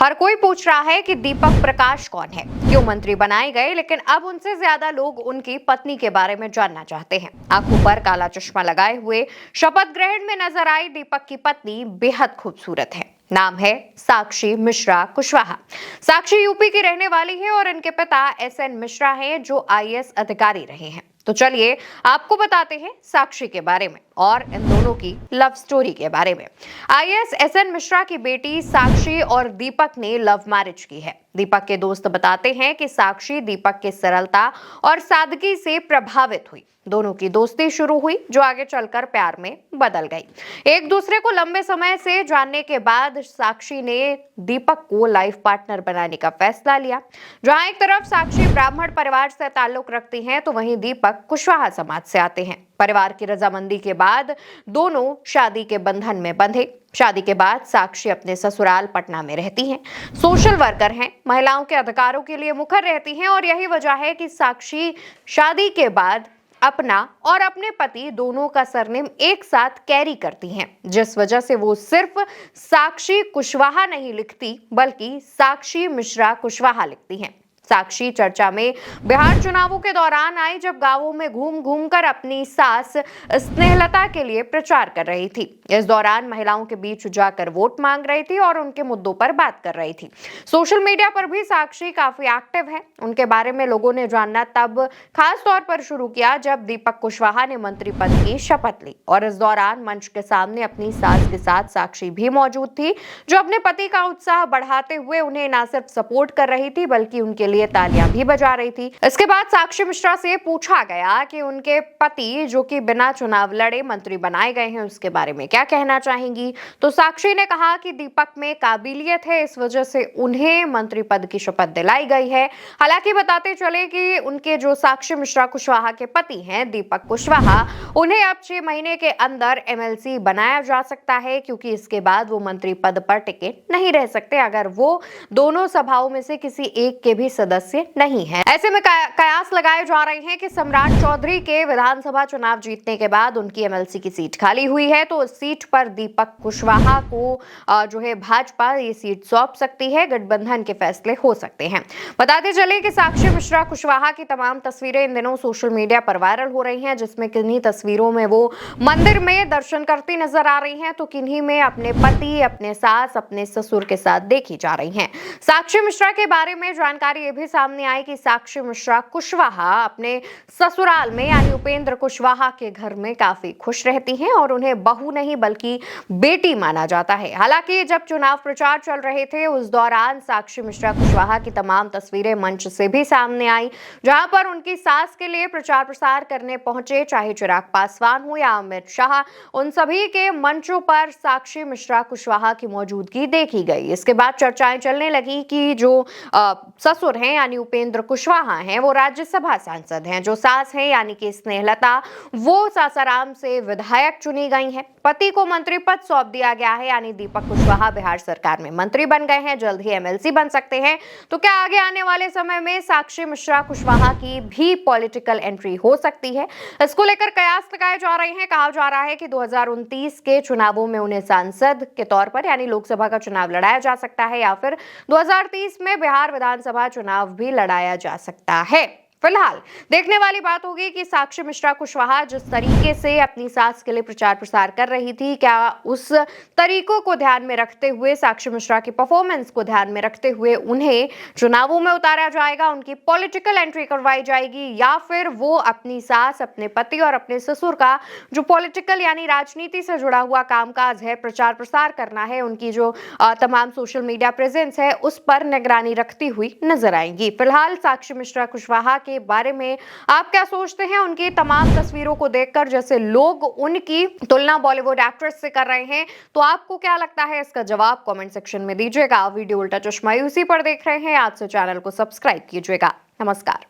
हर कोई पूछ रहा है कि दीपक प्रकाश कौन है, क्यों मंत्री बनाए गए, लेकिन अब उनसे ज्यादा लोग उनकी पत्नी के बारे में जानना चाहते हैं। आंखों पर काला चश्मा लगाए हुए शपथ ग्रहण में नजर आई दीपक की पत्नी बेहद खूबसूरत है। नाम है साक्षी मिश्रा कुशवाहा। साक्षी यूपी की रहने वाली है और इनके पिता SN मिश्रा हैं, जो IAS अधिकारी रहे हैं। तो चलिए आपको बताते हैं साक्षी के बारे में और इन दोनों की लव स्टोरी के बारे में। IAS SN मिश्रा की बेटी साक्षी और दीपक ने लव मैरिज की है। दीपक के दोस्त बताते हैं कि साक्षी दीपक की सरलता और सादगी से प्रभावित हुई। दोनों की दोस्ती शुरू हुई, जो आगे चलकर प्यार में बदल गई। एक दूसरे को लंबे समय से जानने के बाद साक्षी ने दीपक को लाइफ पार्टनर बनाने का फैसला लिया। जहां एक तरफ साक्षी ब्राह्मण परिवार से ताल्लुक रखती हैं, तो वहीं दीपक कुशवाहा समाज से आते हैं। परिवार की रजामंदी के बाद दोनों शादी के बंधन में बंधे। शादी के बाद साक्षी अपने ससुराल पटना में रहती हैं। सोशल वर्कर हैं, महिलाओं के अधिकारों के लिए मुखर रहती हैं और यही वजह है कि साक्षी शादी के बाद अपना और अपने पति दोनों का सरनेम एक साथ कैरी करती हैं, जिस वजह से वो सिर्फ साक्षी कुशवाहा नहीं लिखती, बल्कि साक्षी मिश्रा कुशवाहा लिखती हैं। साक्षी चर्चा में बिहार चुनावों के दौरान आई, जब गांवों में घूम घूम कर अपनी सास स्नेहलता के लिए प्रचार कर रही थी। इस दौरान महिलाओं के बीच जाकर वोट मांग रही थी और उनके मुद्दों पर बात कर रही थी। सोशल मीडिया पर भी साक्षी काफी एक्टिव है। उनके बारे में लोगों ने जानना तब खास तौर पर शुरू किया जब दीपक कुशवाहा ने मंत्री पद की शपथ ली और इस दौरान मंच के सामने अपनी सास के साथ साक्षी भी मौजूद थी, जो अपने पति का उत्साह बढ़ाते हुए उन्हें न सिर्फ सपोर्ट कर रही थी, बल्कि उनके लिए तालियां भी बजा रही थी। इसके बाद साक्षी मिश्रा से पूछा गया कि उनके पति, जो कि बिना चुनाव लड़े मंत्री बनाए गए हैं, उसके बारे में क्या कहना चाहेंगी। तो साक्षी ने कहा कि दीपक में काबिलियत है, इस वजह से उन्हें मंत्री पद की शपथ दिलाई गई है। हालांकि बताते चले कि उनके जो साक्षी मिश्रा कुशवाहा के पति हैं दीपक कुशवाहा, उन्हें अब 6 महीने के अंदर MLC बनाया जा सकता है, क्योंकि इसके बाद वो मंत्री पद पर टिके नहीं रह सकते अगर वो दोनों सभाओं में से किसी एक के भी सदस्य नहीं है। ऐसे में कयास लगाए जा रहे हैं कि सम्राट चौधरी के विधानसभा चुनाव जीतने के बाद उनकी MLC की सीट खाली हुई है, तो उस सीट पर दीपक कुशवाहा को जो है भाजपा ये सीट सौंप सकती है। गठबंधन के फैसले हो सकते हैं। बताते चले कि साक्षी मिश्रा कुशवाहा की तमाम तस्वीरें इन दिनों सोशल मीडिया पर वायरल हो रही हैं, जिसमें किन्हीं तस्वीरों में वो मंदिर में दर्शन करती नजर आ रही हैं, तो किन्हीं में अपने पति, अपने सास, अपने ससुर के साथ देखी जा रही हैं। साक्षी मिश्रा के बारे में जानकारी ये भी सामने आई कि साक्षी मिश्रा कुशवाहा अपने ससुराल में यानी उपेंद्र कुशवाहा के घर में काफी खुश रहती हैं और उन्हें बहू नहीं बल्कि बेटी माना जाता है। हालांकि जब चुनाव प्रचार चल रहे थे, उस दौरान साक्षी मिश्रा कुशवाहा की तमाम तस्वीरें मंच से भी सामने आई, जहां पर उनकी सास के लिए प्रचार प्रसार करने पहुंचे, चाहे चिराग पासवान हो या अमित शाह, उन सभी के मंचों पर साक्षी मिश्रा कुशवाहा की मौजूदगी देखी गई। इसके बाद चर्चाएं चलने लगी कि जो ससुर हैं यानी उपेंद्र कुशवाहा हैं, वो राज्यसभा सांसद हैं। जो सास हैं यानी कि स्नेहलता, वो सासाराम से विधायक चुनी गई हैं। पति को मंत्री पद सौंप दिया गया है, यानी दीपक कुशवाहा बिहार सरकार में मंत्री बन गए हैं, जल्द ही MLC बन सकते हैं। तो क्या आगे आने वाले समय में साक्षी मिश्रा कुशवाहा की भी पॉलिटिकल एंट्री हो सकती है? इसको लेकर कयास लगाए जा रहे हैं। कहा जा रहा है कि 2029 के चुनावों में उन्हें सांसद के तौर पर यानी लोकसभा का चुनाव लड़ाया जा सकता है, या फिर 2030 में बिहार विधानसभा चुनाव भी लड़ाया जा सकता है। फिलहाल देखने वाली बात होगी कि साक्षी मिश्रा कुशवाहा जिस तरीके से अपनी सास के लिए प्रचार प्रसार कर रही थी, क्या उस तरीकों को ध्यान में रखते हुए, साक्षी मिश्रा की परफॉर्मेंस को ध्यान में रखते हुए उन्हें चुनावों में उतारा जाएगा, उनकी पॉलिटिकल एंट्री करवाई जाएगी, या फिर वो अपनी सास, अपने पति और अपने ससुर का जो पॉलिटिकल यानी राजनीति से जुड़ा हुआ कामकाज है, प्रचार प्रसार करना है, उनकी जो तमाम सोशल मीडिया प्रेजेंस है, उस पर निगरानी रखती हुई नजर आएंगी। फिलहाल साक्षी मिश्रा कुशवाहा के बारे में आप क्या सोचते हैं? उनकी तमाम तस्वीरों को देखकर जैसे लोग उनकी तुलना बॉलीवुड एक्ट्रेस से कर रहे हैं, तो आपको क्या लगता है? इसका जवाब कमेंट सेक्शन में दीजिएगा। वीडियो उल्टा चश्मा यूसी पर देख रहे हैं, आज से चैनल को सब्सक्राइब कीजिएगा। नमस्कार।